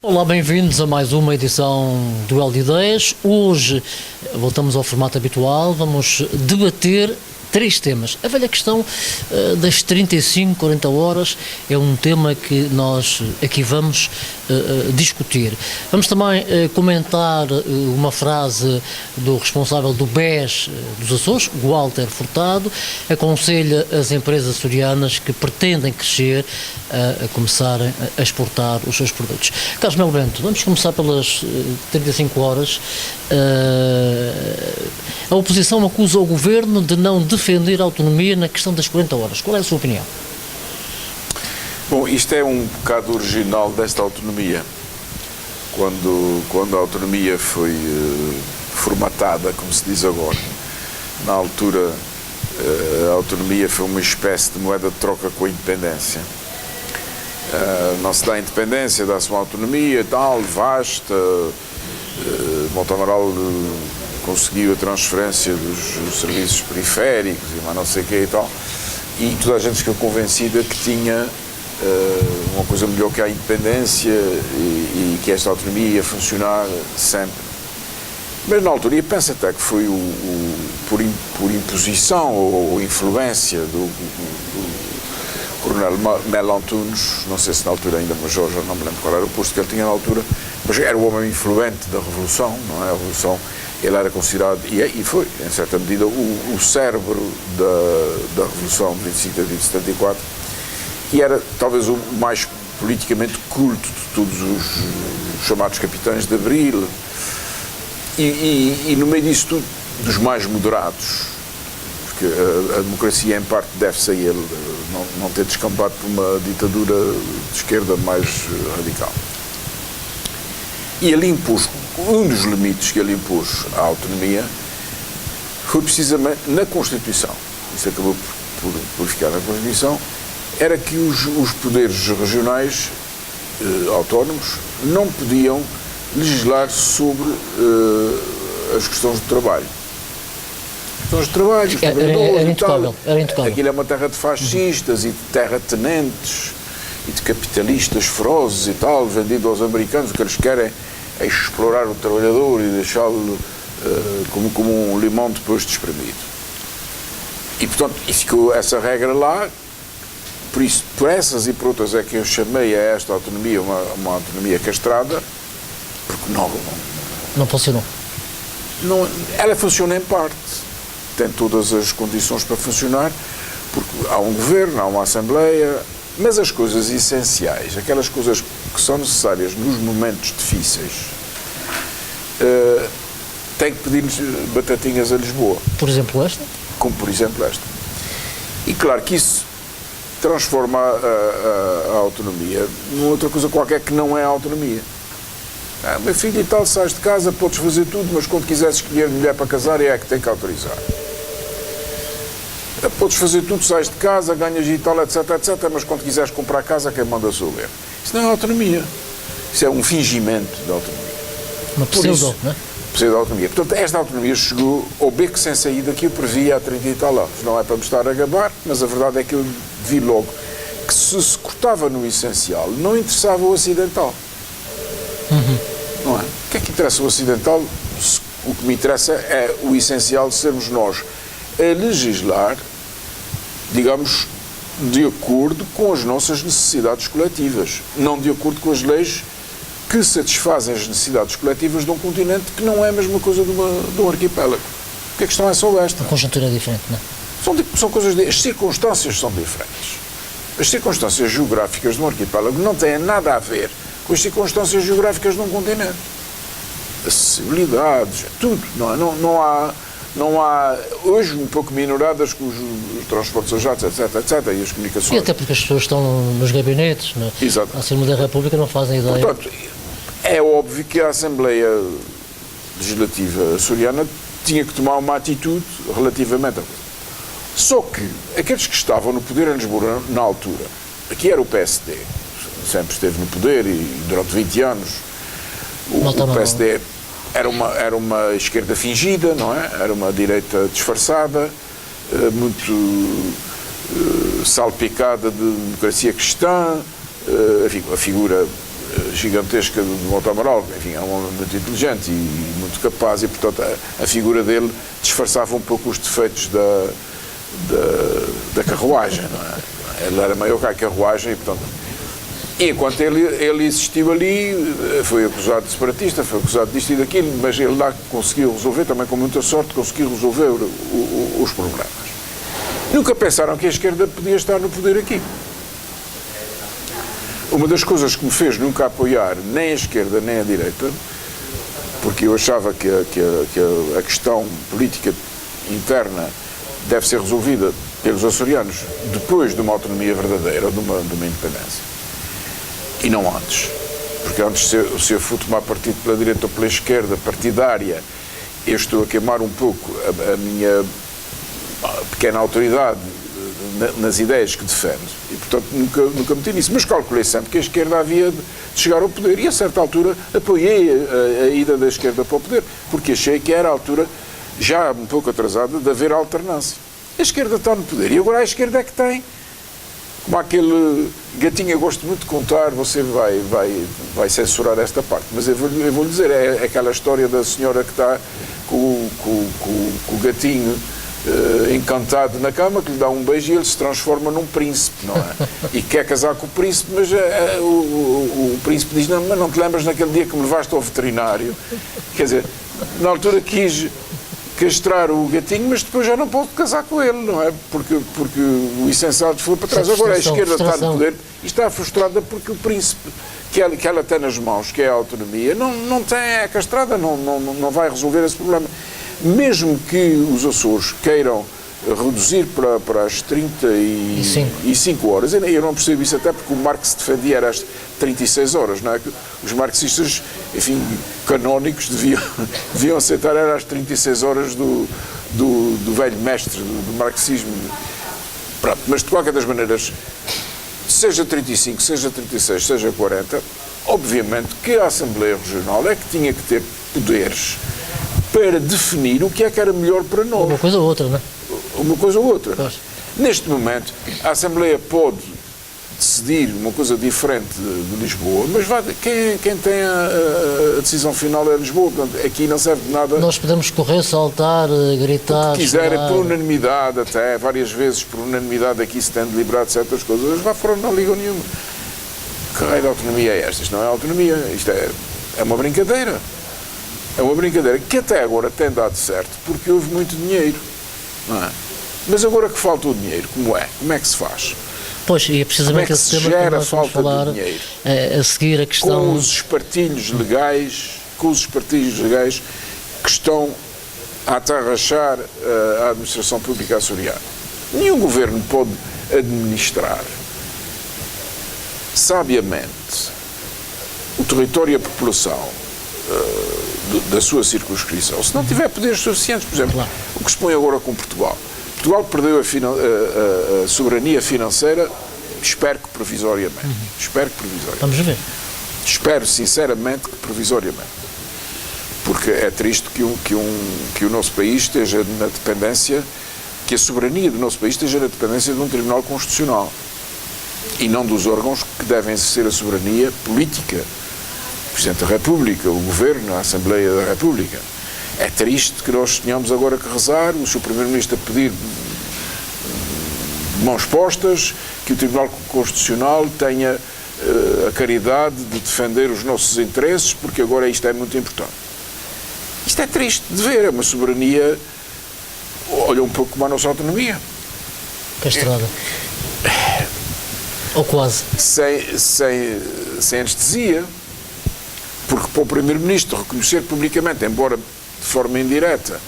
Olá, bem-vindos a mais uma edição do Duelo de Ideias. Hoje voltamos ao formato habitual, vamos debater três temas. A velha questão das 35, 40 horas é um tema que nós aqui vamos discutir. Vamos também comentar uma frase do responsável do BES dos Açores, Walter Furtado, aconselha as empresas açorianas que pretendem crescer a começarem a exportar os seus produtos. Carlos Melo Bento, vamos começar pelas 35 horas. A oposição acusa o governo de não defender a autonomia na questão das 40 horas. Qual é a sua opinião? Bom, isto é um bocado original desta autonomia. Quando a autonomia foi formatada, como se diz agora, na altura a autonomia foi uma espécie de moeda de troca com a independência. Não se dá a independência, dá-se uma autonomia tal, vasta. Montamaral conseguiu a transferência dos serviços periféricos e mais não sei o que e tal, e toda a gente ficou convencida que tinha uma coisa melhor que a independência e que esta autonomia ia funcionar sempre. Mas na altura, e penso até que foi por imposição ou influência do Coronel Melo Antunes, não sei se na altura ainda major, já não me lembro qual era o posto que ele tinha na altura, mas era o homem influente da Revolução, não é? A Revolução, ele era considerado, e foi, em certa medida, o cérebro da Revolução de 25 de abril de 74, e era talvez o mais politicamente culto de todos os chamados capitães de Abril, e no meio disso tudo, dos mais moderados, porque a democracia em parte deve-se a ele não ter descambado por uma ditadura de esquerda mais radical. E ele impôs, um dos limites que ele impôs à autonomia foi precisamente na Constituição, isso acabou por ficar na Constituição, era que os poderes regionais autónomos não podiam legislar sobre as questões de trabalho. Os trabalhos, os trabalhadores era intocável. Aquilo é uma terra de fascistas e de terratenentes e de capitalistas ferozes e tal, vendido aos americanos. O que eles querem é explorar o trabalhador e deixá-lo como um limão depois de espremido. E, portanto, ficou essa regra lá. Por isso, por essas e por outras é que eu chamei a esta autonomia uma autonomia castrada, porque não funcionou. Ela funciona em parte. Tem todas as condições para funcionar, porque há um governo, há uma Assembleia, mas as coisas essenciais, aquelas coisas que são necessárias nos momentos difíceis, tem que pedir batatinhas a Lisboa. Por exemplo esta? Como por exemplo esta. E claro que isso transforma a autonomia numa outra coisa qualquer que não é a autonomia. Meu filho e tal, sais de casa, podes fazer tudo, mas quando quiseres escolher mulher para casar é que tem que autorizar. Podes fazer tudo, sais de casa, ganhas e tal, etc, etc, mas quando quiseres comprar casa, quem manda sou eu. Isso não é autonomia. Isso é um fingimento de autonomia. Uma pseudo, não é? Pseudo-autonomia. Portanto, esta autonomia chegou ao beco sem saída que eu previa há 30 e tal anos. Não é para me estar a gabar, mas a verdade é que eu vi logo que se cortava no essencial, não interessava o ocidental. Não é? O que é que interessa o ocidental? O que me interessa é o essencial de sermos nós a legislar, digamos, de acordo com as nossas necessidades coletivas, não de acordo com as leis que satisfazem as necessidades coletivas de um continente que não é a mesma coisa de um arquipélago. Porque a questão é só esta. A conjuntura é diferente, não é? São coisas as circunstâncias são diferentes. As circunstâncias geográficas de um arquipélago não têm nada a ver com as circunstâncias geográficas de um continente. Acessibilidades, tudo. Não há hoje um pouco minoradas com os transportes a jatos, etc, etc, e as comunicações. E até porque as pessoas estão nos gabinetes, na Assembleia da República, não fazem ideia. Portanto, é óbvio que a Assembleia Legislativa açoriana tinha que tomar uma atitude relativamente a coisa. Só que aqueles que estavam no poder em Lisboa na altura, aqui era o PSD, sempre esteve no poder e durante 20 anos o PSD era uma esquerda fingida, não é? Era uma direita disfarçada, muito salpicada de democracia cristã, enfim, a figura gigantesca de Monte Amaral, enfim, é um homem muito inteligente e muito capaz e, portanto, a figura dele disfarçava um pouco os defeitos da carruagem, não é? Ele era maior que a carruagem e, portanto, enquanto ele existiu ali, foi acusado de separatista, foi acusado disto e daquilo, mas ele lá conseguiu resolver, também com muita sorte, conseguiu resolver os problemas. Nunca pensaram que a esquerda podia estar no poder aqui. Uma das coisas que me fez nunca apoiar nem a esquerda nem a direita, porque eu achava que a questão política interna deve ser resolvida pelos açorianos depois de uma autonomia verdadeira, de uma independência. E não antes. Porque antes, se eu for tomar partido pela direita ou pela esquerda partidária, eu estou a queimar um pouco a minha pequena autoridade nas ideias que defendo. E, portanto, nunca meti nisso. Mas calculei sempre que a esquerda havia de chegar ao poder. E, a certa altura, apoiei a ida da esquerda para o poder, porque achei que era a altura, já um pouco atrasada, de haver alternância. A esquerda está no poder. E agora a esquerda é que tem. Como aquele gatinho, eu gosto muito de contar, você vai censurar esta parte, mas eu vou lhe dizer, é aquela história da senhora que está com o gatinho encantado na cama, que lhe dá um beijo e ele se transforma num príncipe, não é? E quer casar com o príncipe, mas o príncipe diz, não, mas não te lembras naquele dia que me levaste ao veterinário? Quer dizer, na altura quis castrar o gatinho, mas depois já não pode casar com ele, não é? Porque o essencial foi para trás. Agora a esquerda está no poder e está frustrada porque o príncipe que ela tem nas mãos, que é a autonomia, não tem, é castrada, não vai resolver esse problema. Mesmo que os Açores queiram reduzir para as 35 horas, eu não percebo isso até porque o Marx defendia era as 36 horas, não é? Os marxistas, enfim, canónicos deviam aceitar era as 36 horas do velho mestre do marxismo. Pronto, mas de qualquer das maneiras, seja 35, seja 36, seja 40, obviamente que a Assembleia Regional é que tinha que ter poderes para definir o que é que era melhor para nós. Uma coisa ou outra, não é? Uma coisa ou outra. Pois. Neste momento, a Assembleia pode decidir uma coisa diferente de Lisboa, mas quem tem a decisão final é Lisboa. Portanto, aqui não serve de nada. Nós podemos correr, saltar, gritar. O que quiser, é por unanimidade, até várias vezes por unanimidade aqui se tem deliberado certas coisas, lá fora não ligam nenhuma. Que raio de autonomia é esta? Isto não é autonomia, isto é uma brincadeira. É uma brincadeira que até agora tem dado certo, porque houve muito dinheiro. Não é? Mas agora que falta o dinheiro, como é que se faz? Pois, e é precisamente esse tema que nós vamos falar a seguir a questão... Com os espartilhos legais, que estão a atarrachar a administração pública açoriana. Nenhum governo pode administrar sabiamente o território e a população da sua circunscrição, se não tiver poderes suficientes. Por exemplo, claro, o que se põe agora com Portugal. Portugal perdeu a soberania financeira, espero que provisoriamente. Vamos ver. Espero sinceramente que provisoriamente. Porque é triste que o nosso país esteja na dependência, que a soberania do nosso país esteja na dependência de um Tribunal Constitucional e não dos órgãos que devem exercer a soberania política. O Presidente da República, o Governo, a Assembleia da República. É triste que nós tenhamos agora que rezar, o Sr. Primeiro-Ministro a pedir de mãos postas, que o Tribunal Constitucional tenha a caridade de defender os nossos interesses, porque agora isto é muito importante. Isto é triste de ver, é uma soberania, olha um pouco como a nossa autonomia. Castrada. Ou quase. Sem anestesia. Porque para o Primeiro-Ministro reconhecer publicamente, embora de forma indireta,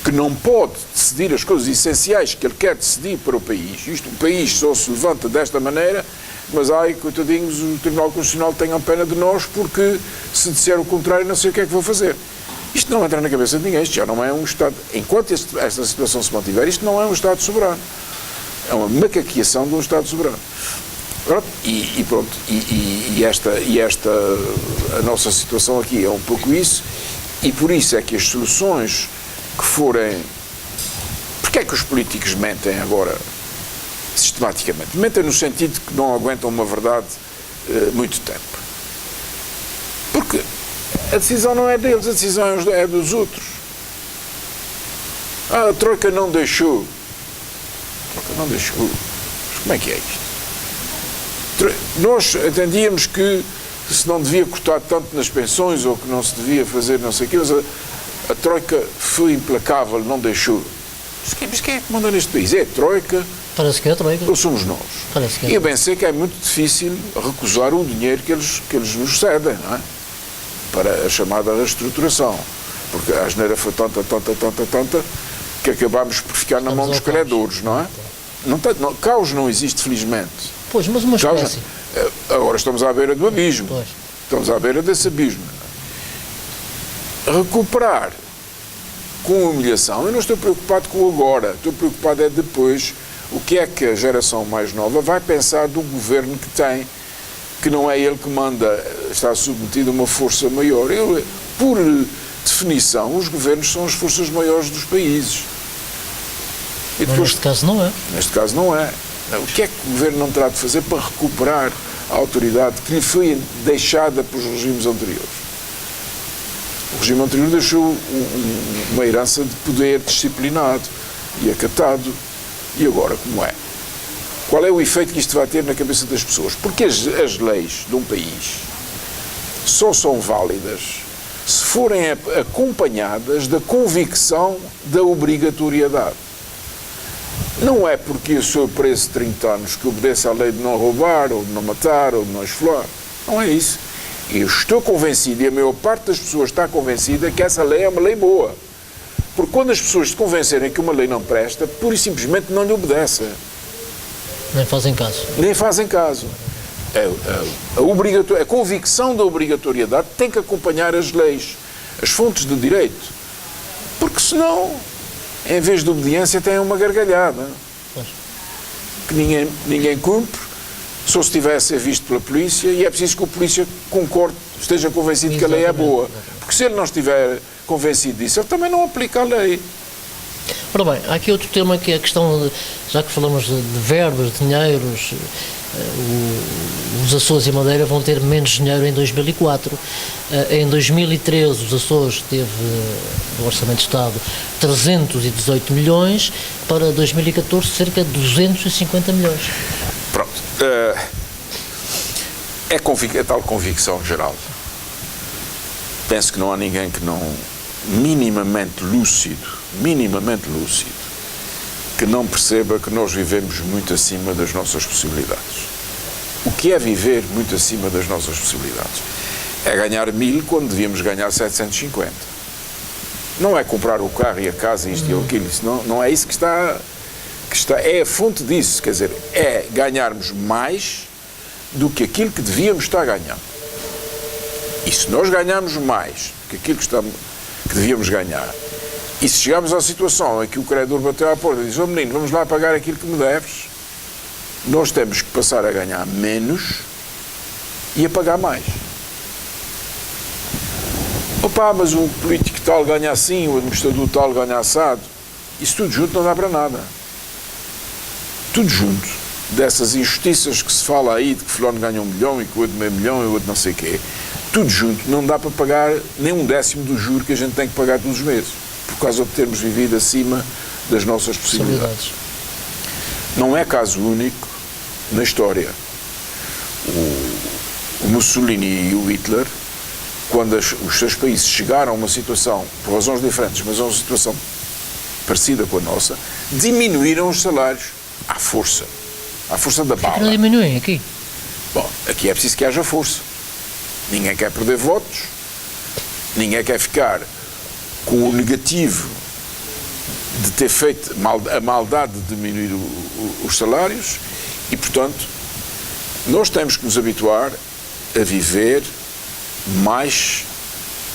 que não pode decidir as coisas essenciais que ele quer decidir para o país, o país só se levanta desta maneira, mas coitadinhos, o Tribunal Constitucional tenham pena de nós, porque se disser o contrário não sei o que é que vou fazer. Isto não entra na cabeça de ninguém, isto já não é um Estado, enquanto esta situação se mantiver, isto não é um Estado soberano. É uma macaqueação de um Estado soberano. Pronto, a nossa situação aqui é um pouco isso, e por isso é que as soluções que forem... Porque é que os políticos mentem agora sistematicamente? Mentem no sentido que não aguentam uma verdade muito tempo. A decisão não é deles, a decisão é dos outros. A Troika não deixou. A Troika não deixou. Mas como é que é isto? Nós entendíamos que se não devia cortar tanto nas pensões ou que não se devia fazer não sei o quê, mas a Troika foi implacável, não deixou. Mas quem é que manda neste país? É a Troika? Parece que é a Troika. Ou somos nós? Parece que é. E eu bem sei que é muito difícil recusar o dinheiro que eles nos cedem, não é? Para a chamada reestruturação. Porque a asneira foi tanta, que acabámos por ficar na mão dos credores, não é? Caos não existe, felizmente. Pois, mas uma espécie. Agora estamos à beira do abismo. Pois. Estamos à beira desse abismo. Recuperar com humilhação, eu não estou preocupado com o agora, estou preocupado é depois o que é que a geração mais nova vai pensar do governo que tem, que não é ele que manda, está submetido a uma força maior. Por definição, os governos são as forças maiores dos países. E Mas neste caso não é. Neste caso não é. O que é que o governo não terá de fazer para recuperar a autoridade que lhe foi deixada pelos regimes anteriores? O regime anterior deixou uma herança de poder disciplinado e acatado. E agora, como é? Qual é o efeito que isto vai ter na cabeça das pessoas? Porque as leis de um país só são válidas se forem acompanhadas da convicção da obrigatoriedade. Não é porque eu sou preso de 30 anos que obedeço à lei de não roubar, ou de não matar, ou de não esfolar. Não é isso. Eu estou convencido, e a maior parte das pessoas está convencida, que essa lei é uma lei boa. Porque quando as pessoas se convencerem que uma lei não presta, pura e simplesmente não lhe obedecem. Nem fazem caso. Nem fazem caso. A convicção da obrigatoriedade tem que acompanhar as leis, as fontes de direito. Porque senão, em vez de obediência, tem uma gargalhada. Pois. Que ninguém cumpre, só se tiver a ser visto pela polícia, e é preciso que o polícia concorde, esteja convencido que a lei é boa. Porque se ele não estiver convencido disso, ele também não aplica a lei. Ora bem, há aqui outro tema que é a questão, já que falamos de verbas, de dinheiros, os Açores e Madeira vão ter menos dinheiro em 2004. Em 2013 os Açores teve, no Orçamento de Estado, 318 milhões, para 2014 cerca de 250 milhões. Pronto. É tal convicção geral. Penso que não há ninguém que não, minimamente lúcido, que não perceba que nós vivemos muito acima das nossas possibilidades. O que é viver muito acima das nossas possibilidades? É ganhar 1000 quando devíamos ganhar 750. Não é comprar o carro e a casa, isto e aquilo, não é isso que está, é a fonte disso, quer dizer, é ganharmos mais do que aquilo que devíamos estar ganhando. E se nós ganharmos mais do que aquilo que devíamos ganhar, e se chegarmos à situação em que o credor bateu à porta e diz: "Ó menino, vamos lá pagar aquilo que me deves", nós temos que passar a ganhar menos e a pagar mais. Opa, mas o político tal ganha assim, o administrador tal ganha assado. Isso tudo junto não dá para nada. Tudo junto. Dessas injustiças que se fala aí, de que fulano ganha 1 milhão e que o outro meio milhão e o outro não sei o quê. Tudo junto não dá para pagar nem 1/10 do juro que a gente tem que pagar todos os meses, por causa de termos vivido acima das nossas possibilidades. Não é caso único na história. O Mussolini e o Hitler, quando os seus países chegaram a uma situação, por razões diferentes, mas a uma situação parecida com a nossa, diminuíram os salários à força da bala. Não diminuem aqui? Bom, aqui é preciso que haja força. Ninguém quer perder votos, ninguém quer ficar com o negativo de ter feito a maldade de diminuir os salários e, portanto, nós temos que nos habituar a viver mais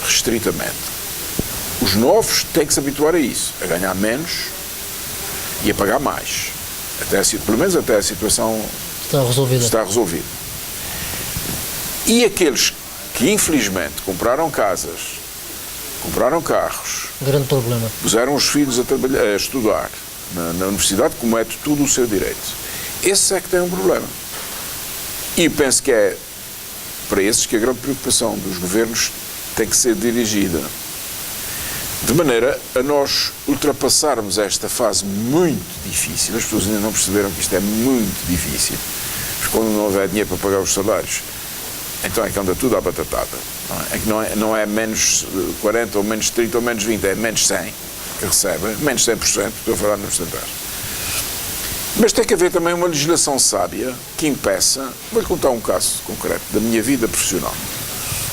restritamente. Os novos têm que se habituar a isso, a ganhar menos e a pagar mais, pelo menos até a situação está resolvida. E aqueles que infelizmente compraram casas, compraram carros, grande problema, puseram os filhos a estudar na universidade, como é de tudo o seu direito, esse é que tem um problema. E penso que é para esses que a grande preocupação dos governos tem que ser dirigida de maneira a nós ultrapassarmos esta fase muito difícil. As pessoas ainda não perceberam que isto é muito difícil, porque quando não houver dinheiro para pagar os salários, então é que anda tudo à batatada. Não é, não é menos 40 ou menos 30 ou menos 20, é menos 100 que recebem, menos 100%, estou a falar na porcentagem. Mas tem que haver também uma legislação sábia que impeça. Vou-lhe contar um caso concreto da minha vida profissional.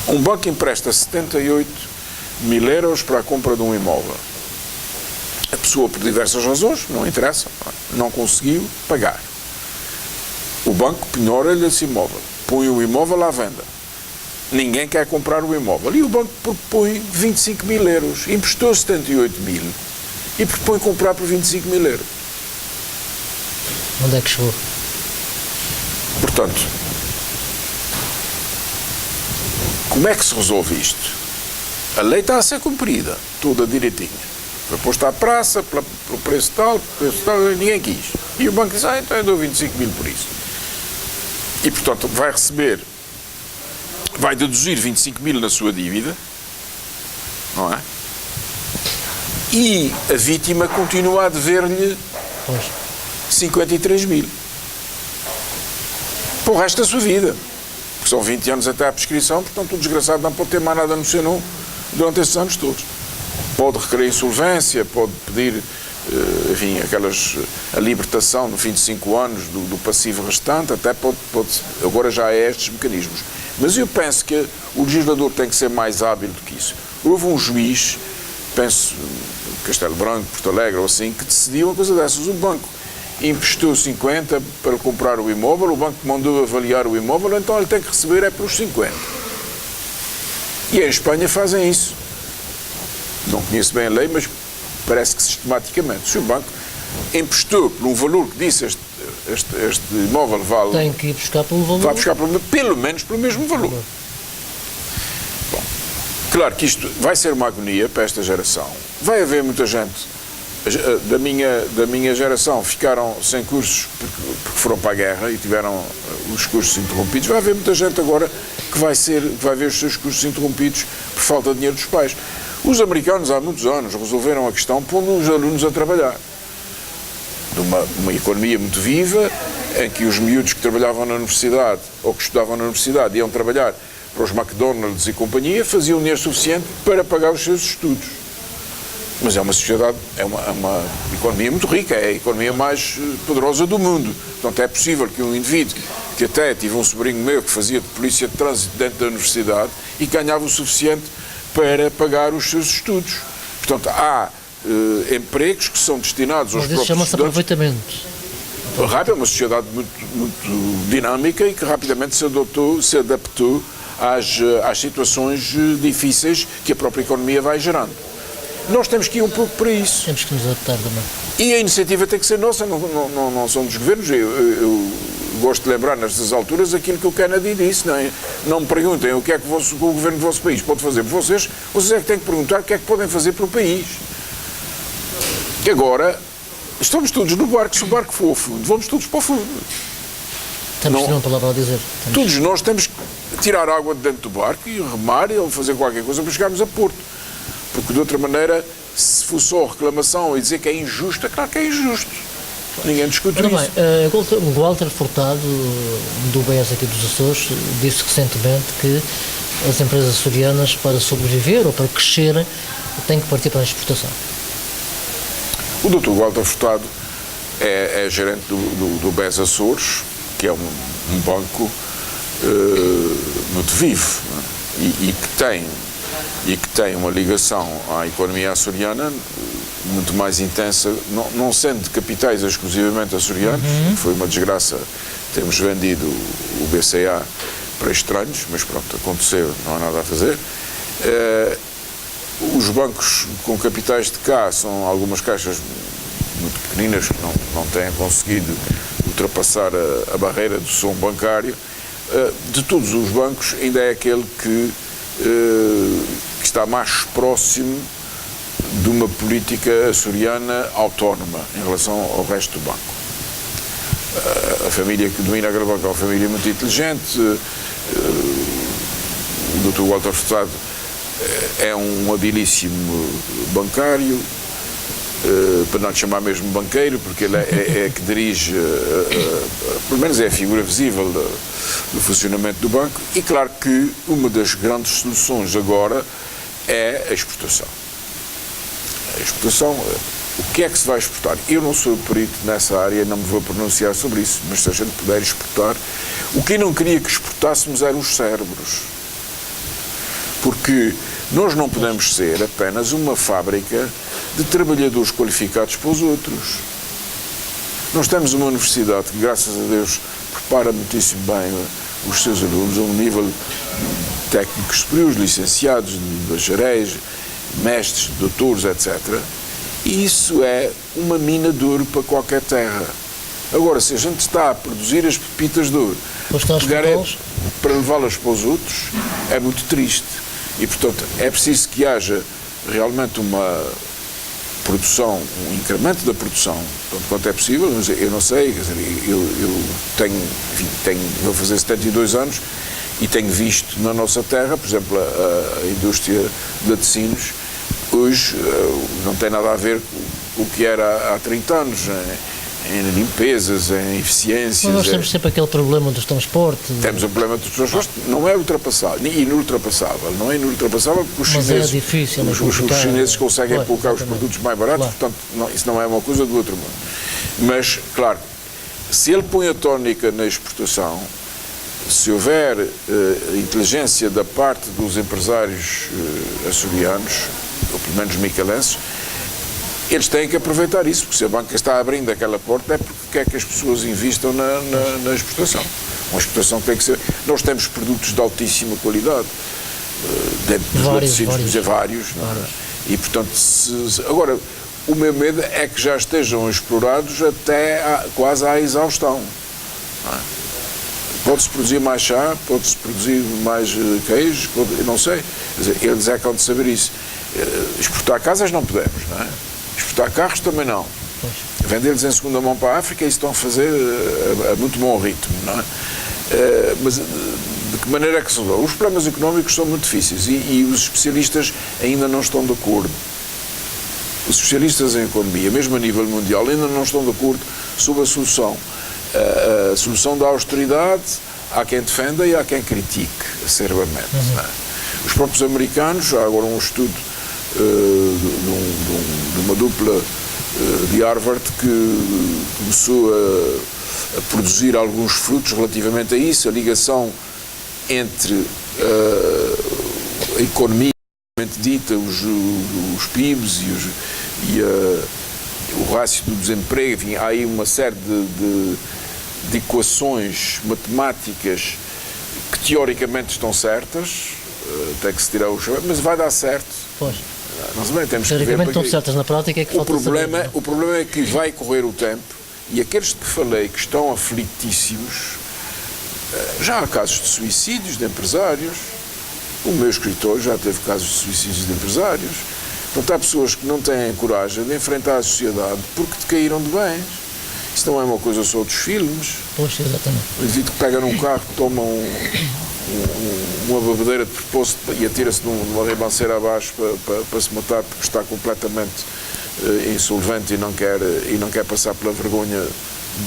Um banco empresta 78.000 euros para a compra de um imóvel. A pessoa, por diversas razões, não interessa, não conseguiu pagar. O banco penhora-lhe esse imóvel, põe o imóvel à venda. Ninguém quer comprar o imóvel. E o banco propõe 25.000 euros. Emprestou 78.000 e propõe comprar por 25.000 euros. Onde é que chegou? Portanto, como é que se resolve isto? A lei está a ser cumprida, toda direitinha. Foi posta à praça, pelo preço tal, ninguém quis. E o banco diz, então eu dou 25.000 por isso. E, portanto, vai receber, vai deduzir 25.000 na sua dívida, não é? E a vítima continua a dever-lhe 53.000 para o resto da sua vida, porque são 20 anos até à prescrição, portanto o desgraçado não pode ter mais nada no seu durante esses anos todos. Pode requerer insolvência, pode pedir, enfim, a libertação no fim de 5 anos do passivo restante, até pode, agora já é estes mecanismos. Mas eu penso que o legislador tem que ser mais hábil do que isso. Houve um juiz, penso, Castelo Branco, Porto Alegre ou assim, que decidiu uma coisa dessas. O banco emprestou 50 para comprar o imóvel, o banco mandou avaliar o imóvel, então ele tem que receber é pelos 50. E em Espanha fazem isso. Não conheço bem a lei, mas parece que sistematicamente. Se o banco emprestou por um valor que disse este imóvel vale... Tem que ir buscar pelo valor. Vai buscar pelo menos pelo mesmo valor. Bom, claro que isto vai ser uma agonia para esta geração. Vai haver muita gente da minha geração ficaram sem cursos porque foram para a guerra e tiveram os cursos interrompidos. Vai haver muita gente agora que vai ver os seus cursos interrompidos por falta de dinheiro dos pais. Os americanos há muitos anos resolveram a questão pondo os alunos a trabalhar. De uma economia muito viva, em que os miúdos que trabalhavam na universidade ou que estudavam na universidade iam trabalhar para os McDonald's e companhia, faziam dinheiro suficiente para pagar os seus estudos. Mas é uma sociedade, é uma economia muito rica, é a economia mais poderosa do mundo. Portanto, é possível que um indivíduo, que até tive um sobrinho meu que fazia de polícia de trânsito dentro da universidade e ganhava o suficiente para pagar os seus estudos. Portanto, há empregos que são destinados aos próprios estudantes. Chama-se aproveitamento. É uma sociedade muito dinâmica e que rapidamente se adaptou às situações difíceis que a própria economia vai gerando. Nós temos que ir um pouco para isso. Temos que nos adaptar também. E a iniciativa tem que ser nossa, não são dos governos. Eu gosto de lembrar nestas alturas aquilo que o Kennedy disse. Não me perguntem o que é que o governo do vosso país pode fazer por vocês é que têm que perguntar o que é que podem fazer para o país. E agora, estamos todos no barco, se o barco for ao fundo, vamos todos para o fundo. Temos que ter uma palavra a dizer. Todos nós temos que tirar água de dentro do barco e remar e fazer qualquer coisa para chegarmos a Porto. Porque, de outra maneira, se for só reclamação e dizer que é injusto, é claro que é injusto. Ninguém discute isso. Bem, o Walter Furtado, do BES aqui dos Açores, disse recentemente que as empresas açorianas, para sobreviver ou para crescerem, têm que partir para a exportação. O Dr. Walter Furtado é gerente do BES Açores, que é um banco muito vivo, e que tem uma ligação à economia açoriana muito mais intensa, não sendo de capitais exclusivamente açorianos. Foi uma desgraça termos vendido o BCA para estranhos, mas pronto, aconteceu, não há nada a fazer. Os bancos com capitais de cá são algumas caixas muito pequeninas que não têm conseguido ultrapassar a barreira do som bancário. De todos os bancos, ainda é aquele que está mais próximo de uma política açoriana autónoma em relação ao resto do banco. A família que domina aquele banco é uma família muito inteligente. O Dr. Walter Furtado é um habilíssimo bancário, para não lhe chamar mesmo banqueiro, porque ele é que dirige, pelo menos é a figura visível do funcionamento do banco, e claro que uma das grandes soluções agora é a exportação. A exportação, o que é que se vai exportar? Eu não sou perito nessa área, não me vou pronunciar sobre isso, mas se a gente puder exportar, o que eu não queria que exportássemos eram os cérebros. Porque nós não podemos ser apenas uma fábrica de trabalhadores qualificados para os outros. Nós temos uma universidade que, graças a Deus, prepara muitíssimo bem os seus alunos a um nível técnico superior, licenciados, bacharéis, mestres, doutores, etc. E isso é uma mina de ouro para qualquer terra. Agora, se a gente está a produzir as pepitas de ouro, para levá-las para os outros, é muito triste. E, portanto, é preciso que haja realmente uma produção, um incremento da produção, tanto quanto é possível. Eu não sei, quer dizer, eu vou fazer 72 anos e tenho visto na nossa terra, por exemplo, a indústria de laticínios, hoje não tem nada a ver com o que era há 30 anos, em limpezas, em eficiências. Mas nós temos sempre aquele problema dos transportes. Temos um problema dos transportes, não é ultrapassável, inultrapassável, não é inultrapassável porque os mas chineses, é difícil, os chineses conseguem colocar os exatamente. produtos mais baratos, portanto, isso não é uma coisa do outro mundo. Mas, claro, se ele põe a tónica na exportação, se houver inteligência da parte dos empresários açorianos, ou pelo menos micalenses, eles têm que aproveitar isso, porque se a banca está abrindo aquela porta é porque quer que as pessoas invistam na exportação. Uma exportação tem que ser... Nós temos produtos de altíssima qualidade, dentro dos laticínios, vários. E, portanto, agora, o meu medo é que já estejam explorados até quase à exaustão. Pode-se produzir mais chá, pode-se produzir mais queijo, eu não sei. Quer dizer, eles é que hão de saber isso. Exportar casas não podemos, não é? Exportar carros também não. Vendê-los em segunda mão para a África, isso estão a fazer a muito bom ritmo, não é? Mas de que maneira é que se resolve? Os problemas económicos são muito difíceis e os especialistas ainda não estão de acordo. Os especialistas em economia, mesmo a nível mundial, ainda não estão de acordo sobre a solução. A solução da austeridade, há quem defenda e há quem critique acerbamente. Não é? Os próprios americanos, há agora um estudo de uma dupla de Harvard que começou a produzir alguns frutos relativamente a isso, a ligação entre a economia dita, os PIBs e o rácio do desemprego, enfim, há aí uma série de equações matemáticas que teoricamente estão certas, tem que se tirar o chão, mas vai dar certo. Pois. Nós também temos que ver. Teoricamente estão certas, na prática é que falta saber. O problema é que vai correr o tempo e aqueles que falei que estão aflitíssimos, já há casos de suicídios de empresários, o meu escritor já teve casos de suicídios de empresários, portanto há pessoas que não têm coragem de enfrentar a sociedade porque decaíram de bens. Isso não é uma coisa só dos filmes. Pois, exatamente. O indivíduo que pega num carro, toma uma babadeira de propósito e atira-se numa ribanceira abaixo para se matar porque está completamente insolvente e não quer passar pela vergonha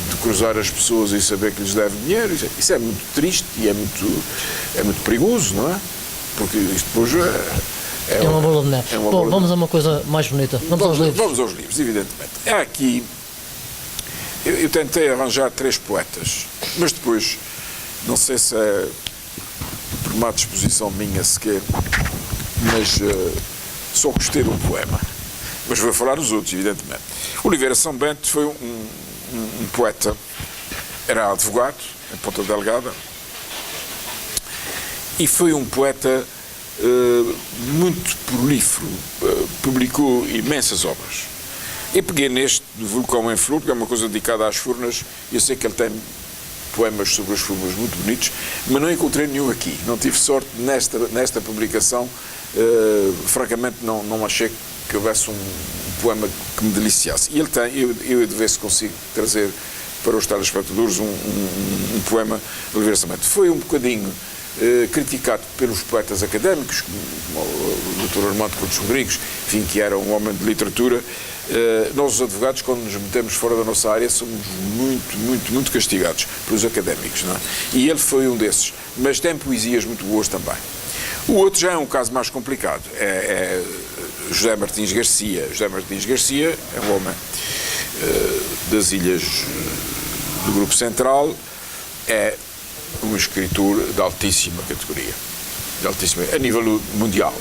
de cruzar as pessoas e saber que lhes deve dinheiro. Isso é muito triste e é muito perigoso, não é? Porque isto depois é uma bola de neve. Bom, vamos a uma coisa mais bonita. Vamos aos livros. Vamos aos livros, evidentemente. Há aqui... Eu tentei arranjar 3 poetas, mas depois, não sei se é por má disposição minha sequer, mas só gostei de um poema. Mas vou falar dos outros, evidentemente. Oliveira São Bento foi um poeta, era advogado em Ponta Delgada, e foi um poeta muito prolífero, publicou imensas obras. Eu peguei neste do Vulcão em Flor, que é uma coisa dedicada às furnas, e eu sei que ele tem poemas sobre as furnas muito bonitos, mas não encontrei nenhum aqui. Não tive sorte nesta publicação. Francamente, não achei que houvesse um poema que me deliciasse. E ele tem, eu de ver se consigo trazer para os telespectadores um poema de Oliveira São Bento. Foi um bocadinho criticado pelos poetas académicos, como o Dr. Armando Coutos Rodrigues, enfim, que era um homem de literatura. Nós, os advogados, quando nos metemos fora da nossa área, somos muito castigados pelos académicos, não é? E ele foi um desses, mas tem poesias muito boas também. O outro já é um caso mais complicado, é José Martins Garcia. José Martins Garcia é um homem das ilhas do Grupo Central, é um escritor de altíssima categoria, a nível mundial.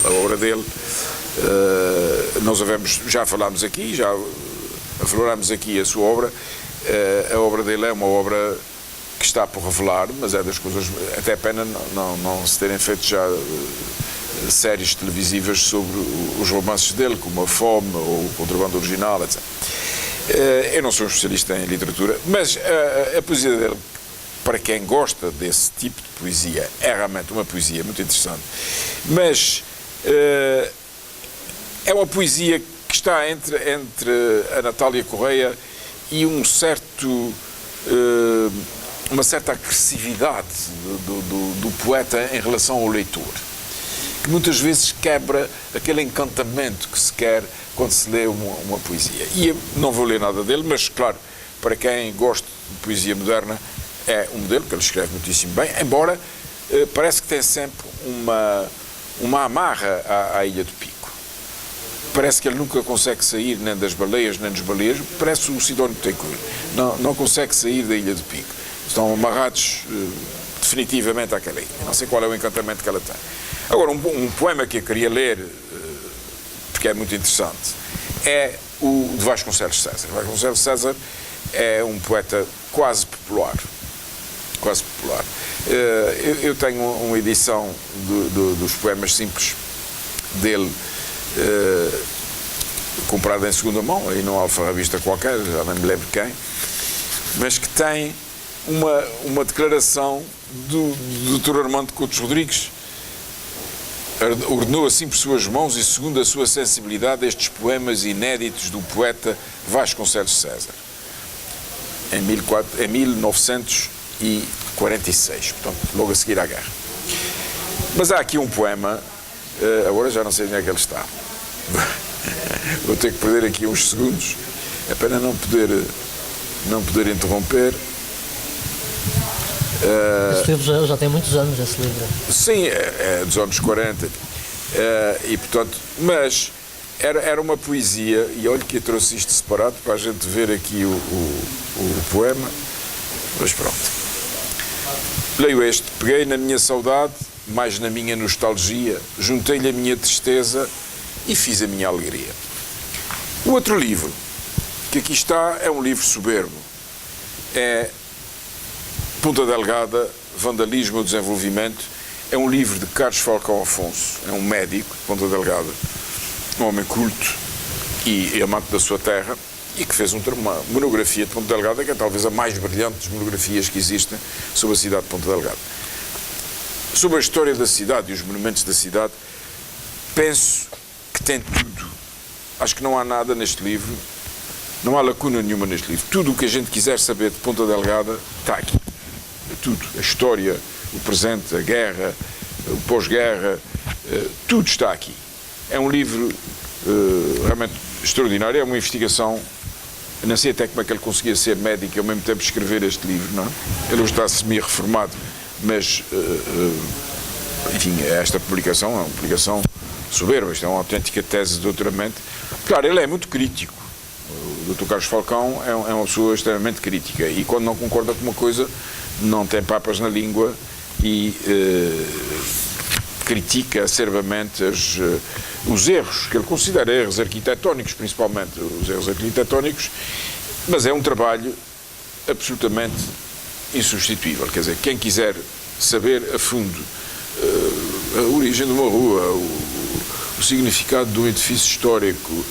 A obra dele, nós já falámos aqui, já aflorámos aqui a sua obra. A obra dele é uma obra que está por revelar, mas é das coisas, até pena não se terem feito já séries televisivas sobre os romances dele, como A Fome ou O Contrabando Original, etc. Eu não sou um especialista em literatura, mas a poesia dele, para quem gosta desse tipo de poesia, é realmente uma poesia muito interessante. Mas é uma poesia que está entre a Natália Correia e uma certa agressividade do poeta em relação ao leitor, que muitas vezes quebra aquele encantamento que se quer quando se lê uma poesia. E eu não vou ler nada dele, mas, claro, para quem gosta de poesia moderna, é um modelo, que ele escreve muitíssimo bem, embora parece que tem sempre uma amarra à Ilha do Pico. Parece que ele nunca consegue sair nem das baleias, nem dos baleeiros. Parece o Sidónio Betancourt. Não consegue sair da Ilha do Pico. Estão amarrados definitivamente àquela ilha. Não sei qual é o encantamento que ela tem. Agora, um poema que eu queria ler, porque é muito interessante, é o de Vasconcelos César. Vasconcelos César é um poeta quase popular. Eu tenho uma edição dos poemas simples dele, comprada em segunda mão, aí numa alfarrabista qualquer, já não me lembro quem, mas que tem uma declaração do Dr. Armando Coutos Rodrigues. Ordenou assim por suas mãos e segundo a sua sensibilidade estes poemas inéditos do poeta Vasconcelos César, em 1946, portanto, logo a seguir à guerra. Mas há aqui um poema, agora já não sei onde é que ele está. Vou ter que perder aqui uns segundos, é pena não poder interromper. Esse livro já tem muitos anos, esse livro. Sim, é dos anos 40. E portanto, mas era uma poesia, e olha que eu trouxe isto separado para a gente ver aqui o poema, mas pronto. Leio este. Peguei na minha saudade, mais na minha nostalgia, juntei-lhe a minha tristeza e fiz a minha alegria. O outro livro que aqui está é um livro soberbo. É Ponta Delgada, Vandalismo e Desenvolvimento. É um livro de Carlos Falcão Afonso, é um médico de Ponta Delgada, um homem culto e amante da sua terra, e que fez uma monografia de Ponta Delgada, que é talvez a mais brilhante das monografias que existem sobre a cidade de Ponta Delgada. Sobre a história da cidade e os monumentos da cidade, penso que tem tudo. Acho que não há nada neste livro, não há lacuna nenhuma neste livro. Tudo o que a gente quiser saber de Ponta Delgada está aqui. Tudo. A história, o presente, a guerra, o pós-guerra, tudo está aqui. É um livro realmente extraordinário, é uma investigação. Eu não sei até como é que ele conseguia ser médico e ao mesmo tempo escrever este livro, não é? Ele hoje está semi-reformado, mas, enfim, esta publicação é uma publicação soberba, isto é uma autêntica tese de doutoramento. Claro, ele é muito crítico. O Dr. Carlos Falcão é uma pessoa extremamente crítica e quando não concorda com uma coisa não tem papas na língua e critica acerbamente os erros, que ele considera erros arquitetónicos, principalmente os erros arquitetónicos, mas é um trabalho absolutamente insubstituível. Quer dizer, quem quiser saber a fundo a origem de uma rua, o significado de um edifício histórico,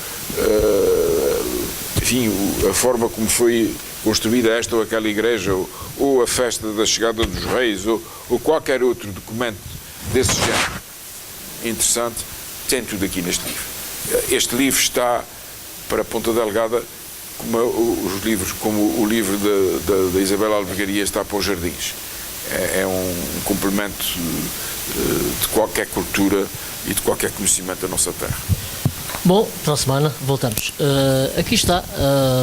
enfim, a forma como foi construída esta ou aquela igreja, ou a festa da chegada dos reis, ou qualquer outro documento desse género interessante, tem tudo aqui neste livro. Este livro está para Ponta Delgada como o livro da Isabel Albergaria está para os Jardins. é um complemento de qualquer cultura e de qualquer conhecimento da nossa terra. Bom, para a semana voltamos. Aqui está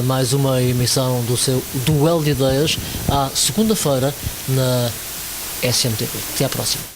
mais uma emissão do seu Duelo de Ideias, à segunda-feira, na SMTV. Até à próxima.